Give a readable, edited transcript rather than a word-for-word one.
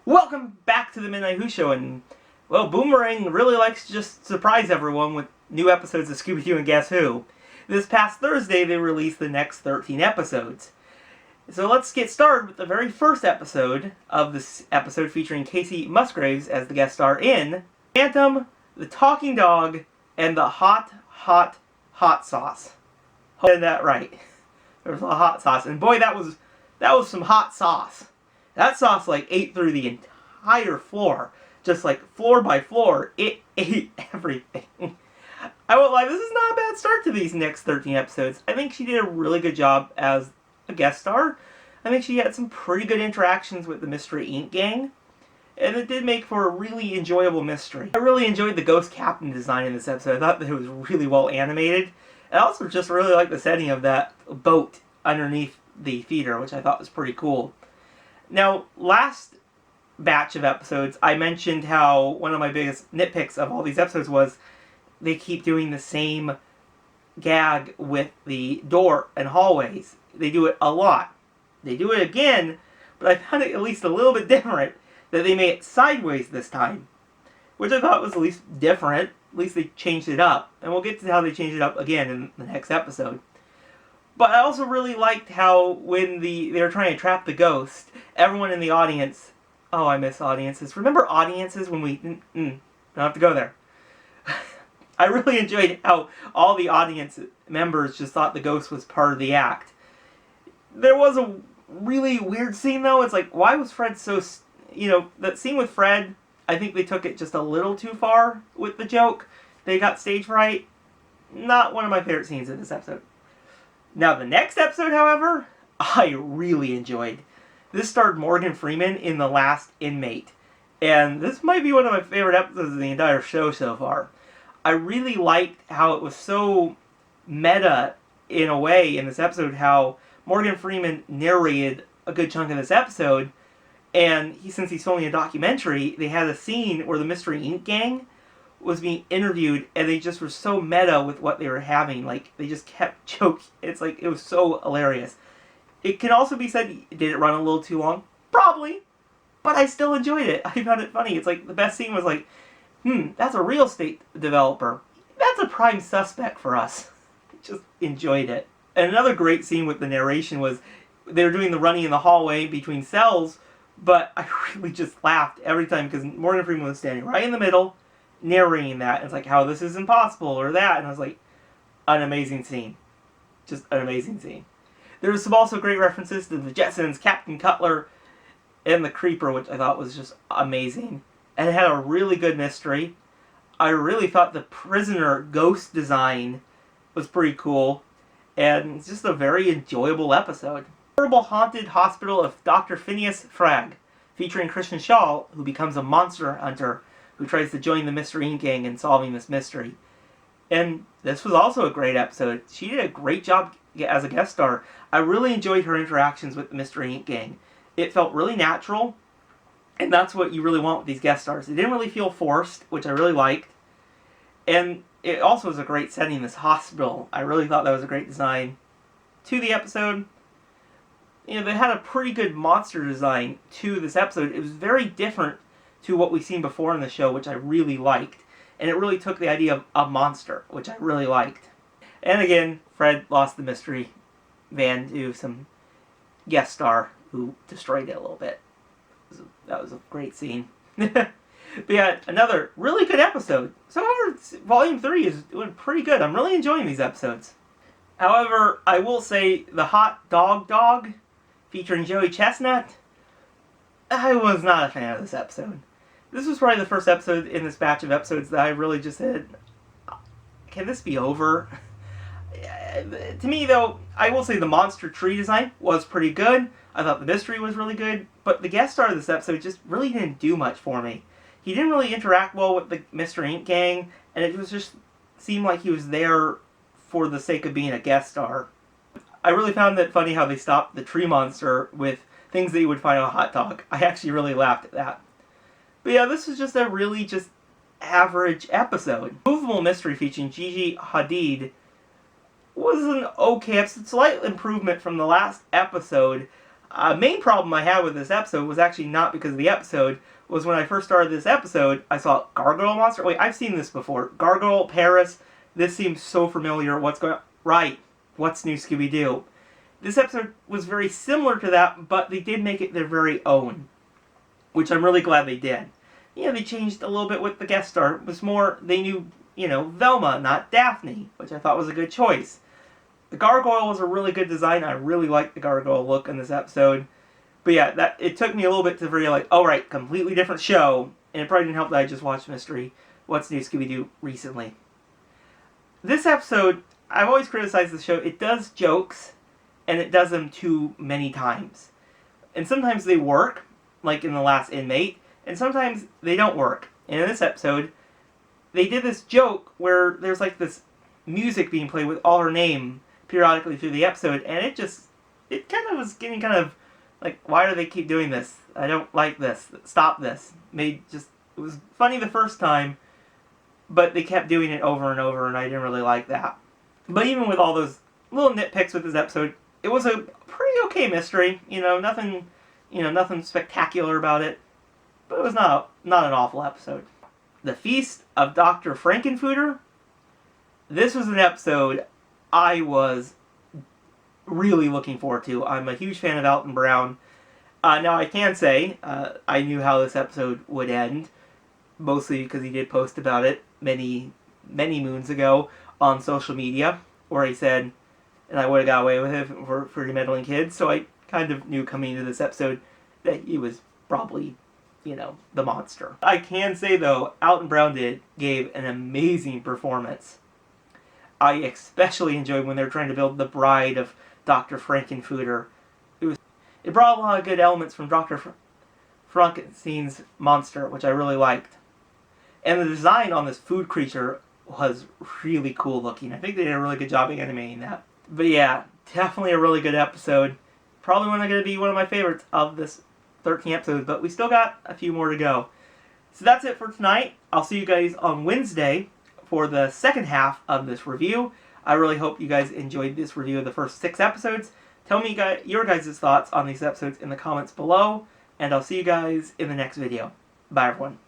Welcome back to the Midnight Who Show, and, well, Boomerang really likes to just surprise everyone with new episodes of Scooby-Doo and Guess Who. This past Thursday, they released the next 13 episodes. So let's get started with the very first episode of this episode featuring Casey Musgraves as the guest star in Phantom, the Talking Dog, and the Hot Sauce. Hope I said that right. There was a lot of hot sauce, and boy, that was some hot sauce. That sauce ate through the entire floor. Just floor by floor. It ate everything. I won't lie, this is not a bad start to these next 13 episodes. I think she did a really good job as a guest star. I think she had some pretty good interactions with the Mystery Inc. gang. And it did make for a really enjoyable mystery. I really enjoyed the Ghost Captain design in this episode. I thought that it was really well animated. And I also just really liked the setting of that boat underneath the theater, which I thought was pretty cool. Now, last batch of episodes, I mentioned how one of my biggest nitpicks of all these episodes was they keep doing the same gag with the door and hallways. They do it a lot. They do it again, but I found it at least a little bit different that they made it sideways this time, which I thought was at least different. At least they changed it up, and we'll get to how they changed it up again in the next episode. But I also really liked how when they were trying to trap the ghost, everyone in the audience... Oh, I miss audiences. Remember audiences when we... don't have to go there. I really enjoyed how all the audience members just thought the ghost was part of the act. There was a really weird scene, though. It's why was Fred so... that scene with Fred, I think they took it just a little too far with the joke. They got stage fright. Not one of my favorite scenes in this episode. Now, the next episode, however, I really enjoyed. This starred Morgan Freeman in The Last Inmate. And this might be one of my favorite episodes of the entire show so far. I really liked how it was so meta, in a way, in this episode, how Morgan Freeman narrated a good chunk of this episode. And since he's filming a documentary, they had a scene where the Mystery Inc. gang was being interviewed, and they just were so meta with what they were having. They just kept joking. It was so hilarious. It can also be said, did it run a little too long? Probably. But I still enjoyed it. I found it funny. It's the best scene was that's a real estate developer. That's a prime suspect for us. Just enjoyed it. And another great scene with the narration was they were doing the running in the hallway between cells, but I really just laughed every time because Morgan Freeman was standing right in the middle, narrating that. It's how this is impossible or that. And I was an amazing scene. Just an amazing scene. There was some also great references to the Jetsons, Captain Cutler, and the Creeper, which I thought was just amazing. And it had a really good mystery. I really thought the prisoner ghost design was pretty cool. And it's just a very enjoyable episode. Horrible Haunted Hospital of Dr. Phineas Fragg, featuring Christian Shaw, who becomes a monster hunter who tries to join the Mystery Inc. gang in solving this mystery. And this was also a great episode. She did a great job as a guest star. I really enjoyed her interactions with the Mystery Inc. gang. It felt really natural, and that's what you really want with these guest stars. It didn't really feel forced, which I really liked. And it also was a great setting, this hospital. I really thought that was a great design to the episode. They had a pretty good monster design to this episode. It was very different to what we've seen before in the show, which I really liked. And it really took the idea of a monster, which I really liked. And again, Fred lost the mystery van to some guest star who destroyed it a little bit. That was a great scene. But yeah, another really good episode. So far, Volume 3 is doing pretty good. I'm really enjoying these episodes. However, I will say the Hot Dog, featuring Joey Chestnut, I was not a fan of this episode. This was probably the first episode in this batch of episodes that I really just said, can this be over? To me, though, I will say the monster tree design was pretty good. I thought the mystery was really good, but the guest star of this episode just really didn't do much for me. He didn't really interact well with the Mystery Inc. gang, and it was just seemed like he was there for the sake of being a guest star. I really found it funny how they stopped the tree monster with things that you would find on a hot dog. I actually really laughed at that. But yeah, this was just a really just average episode. Movable Mystery featuring Gigi Hadid was an okay episode, slight improvement from the last episode. A main problem I had with this episode was actually not because of the episode, was when I first started this episode, I saw Gargoyle Monster. Wait, I've seen this before. Gargoyle, Paris, this seems so familiar. What's going on? Right, what's new, Scooby-Doo? This episode was very similar to that, but they did make it their very own, which I'm really glad they did. You know, they changed a little bit with the guest star. It was more, they knew, Velma, not Daphne, which I thought was a good choice. The gargoyle was a really good design. I really liked the gargoyle look in this episode. But yeah, it took me a little bit to really right, completely different show. And it probably didn't help that I just watched Mystery What's New Scooby-Doo recently. This episode, I've always criticized the show. It does jokes, and it does them too many times. And sometimes they work, like in The Last Inmate, and sometimes they don't work. And in this episode, they did this joke where there's this music being played with all her name periodically through the episode, and it kind of was getting why do they keep doing this? I don't like this. Stop this. It was funny the first time, but they kept doing it over and over, and I didn't really like that. But even with all those little nitpicks with this episode, it was a pretty okay mystery. Nothing spectacular about it, but it was not an awful episode. The Feast of Dr. Frankenfuter. This was an episode I was really looking forward to. I'm a huge fan of Alton Brown. Now I can say I knew how this episode would end, mostly because he did post about it many moons ago on social media, where he said, and I would have got away with it for meddling kids, so I kind of knew coming into this episode that he was probably, the monster. I can say, though, Alton Brown gave an amazing performance. I especially enjoyed when they were trying to build the bride of Dr. Frankenfuter. It brought a lot of good elements from Dr. Frankenstein's monster, which I really liked. And the design on this food creature was really cool looking. I think they did a really good job of animating that. But yeah, definitely a really good episode. Probably not going to be one of my favorites of this 13 episodes, but we still got a few more to go. So that's it for tonight. I'll see you guys on Wednesday for the second half of this review. I really hope you guys enjoyed this review of the first 6 episodes. Tell me your guys' thoughts on these episodes in the comments below, and I'll see you guys in the next video. Bye, everyone.